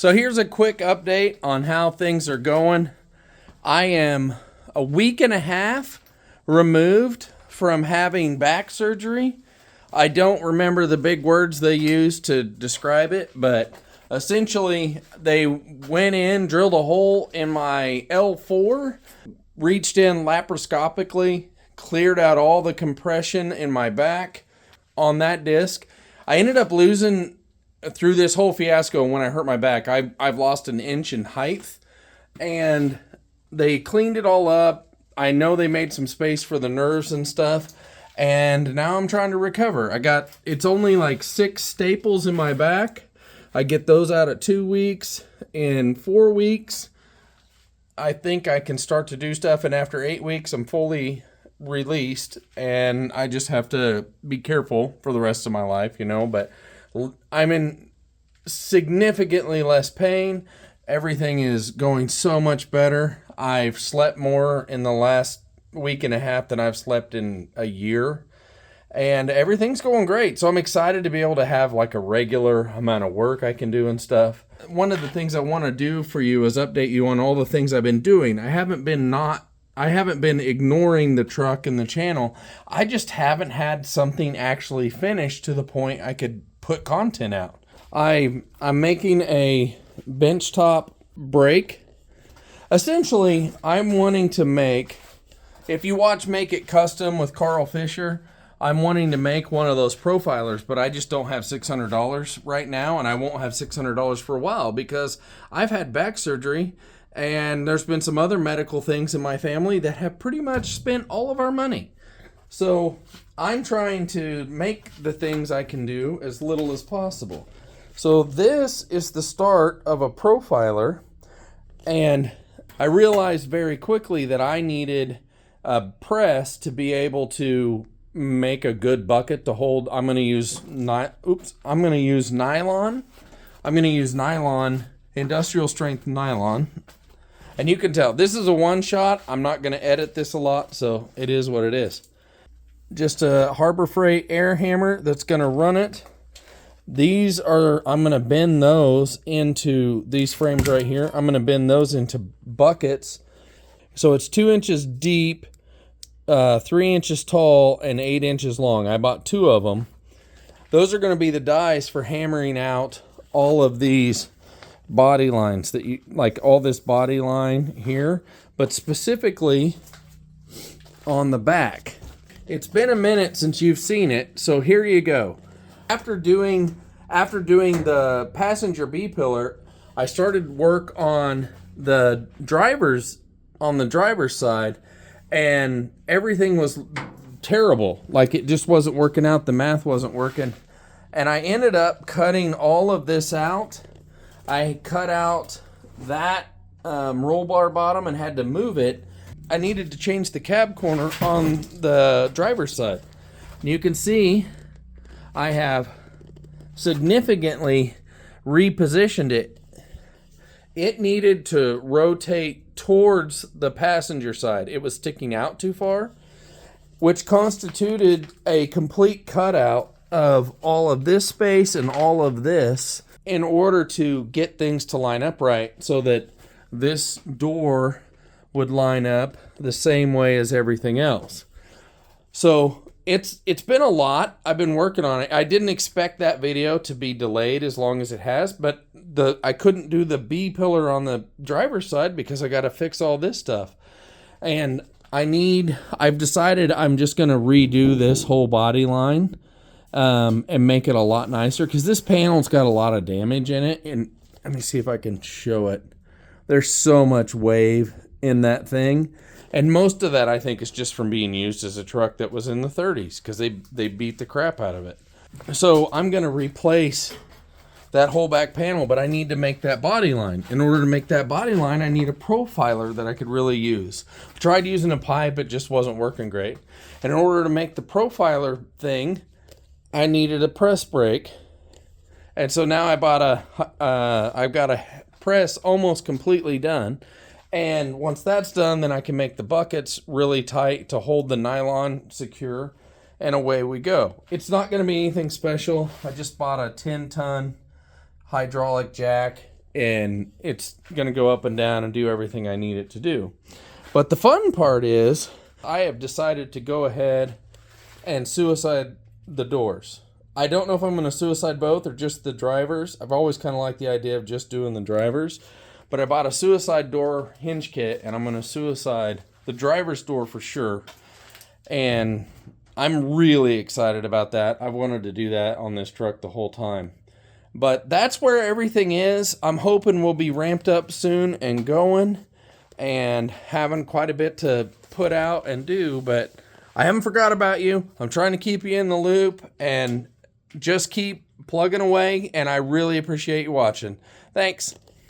So here's a quick update on how things are going. I am a week and a half removed from having back surgery. I don't remember the big words they used to describe it, but essentially they went in, drilled a hole in my L4, reached in laparoscopically, cleared out all the compression in my back on that disc. I ended up losing, through this whole fiasco when I hurt my back, I've lost an inch in height, and they cleaned it all up. I know they made some space for the nerves and stuff, and now I'm trying to recover. It's only like 6 staples in my back. I get those out at 2 weeks. In 4 weeks, I think I can start to do stuff, and after 8 weeks, I'm fully released, and I just have to be careful for the rest of my life, but I'm in significantly less pain. Everything is going so much better. I've slept more in the last week and a half than I've slept in a year, and everything's going great. So I'm excited to be able to have like a regular amount of work I can do and stuff. One of the things I want to do for you is update you on all the things I've been doing. I haven't been ignoring the truck and the channel. I just haven't had something actually finished to the point I could put content out. I'm making a benchtop brake. Essentially, I'm wanting to make, if you watch Make It Custom with Carl Fisher, I'm wanting to make one of those profilers, but I just don't have $600 right now, and I won't have $600 for a while because I've had back surgery, and there's been some other medical things in my family that have pretty much spent all of our money. So I'm trying to make the things I can do as little as possible. So this is the start of a profiler, and I realized very quickly that I needed a press to be able to make a good bucket to hold. I'm going to use nylon. I'm going to use nylon, industrial strength nylon. And you can tell this is a one shot. I'm not going to edit this a lot, so it is what it is. Just a Harbor Freight air hammer that's going to run it. I'm going to bend those into these frames right here. I'm going to bend those into buckets. So it's 2 inches deep, 3 inches tall, and 8 inches long. I bought 2 of them. Those are going to be the dies for hammering out all of these body lines, that you like, all this body line here, but specifically on the back. It's been a minute since you've seen it, so here you go. After doing the passenger B-pillar, I started work on the driver's side, and everything was terrible. Like, it just wasn't working out. The math wasn't working. And I ended up cutting all of this out. I cut out that roll bar bottom and had to move it. I needed to change the cab corner on the driver's side. And you can see I have significantly repositioned it. It needed to rotate towards the passenger side. It was sticking out too far, which constituted a complete cutout of all of this space and all of this in order to get things to line up right, so that this door would line up the same way as everything else. So it's been a lot. I've been working on it. I didn't expect that video to be delayed as long as it has, but I couldn't do the B pillar on the driver's side because I got to fix all this stuff. And I've decided I'm just going to redo this whole body line and make it a lot nicer, because this panel's got a lot of damage in it. And let me see if I can show it. There's so much wave in that thing. And most of that, I think, is just from being used as a truck that was in the 30s, because they beat the crap out of it. So I'm going to replace that whole back panel, but I need to make that body line. In order to make that body line, I need a profiler that I could really use. I tried using a pipe, it just wasn't working great. And in order to make the profiler thing, I needed a press brake. And so now I've got a press almost completely done. And once that's done, then I can make the buckets really tight to hold the nylon secure, and away we go. It's not going to be anything special. I just bought a 10-ton hydraulic jack and it's going to go up and down and do everything I need it to do. But the fun part is I have decided to go ahead and suicide the doors. I don't know if I'm going to suicide both or just the drivers. I've always kind of liked the idea of just doing the drivers. But I bought a suicide door hinge kit, and I'm going to suicide the driver's door for sure. And I'm really excited about that. I've wanted to do that on this truck the whole time. But that's where everything is. I'm hoping we'll be ramped up soon and going and having quite a bit to put out and do. But I haven't forgot about you. I'm trying to keep you in the loop and just keep plugging away. And I really appreciate you watching. Thanks.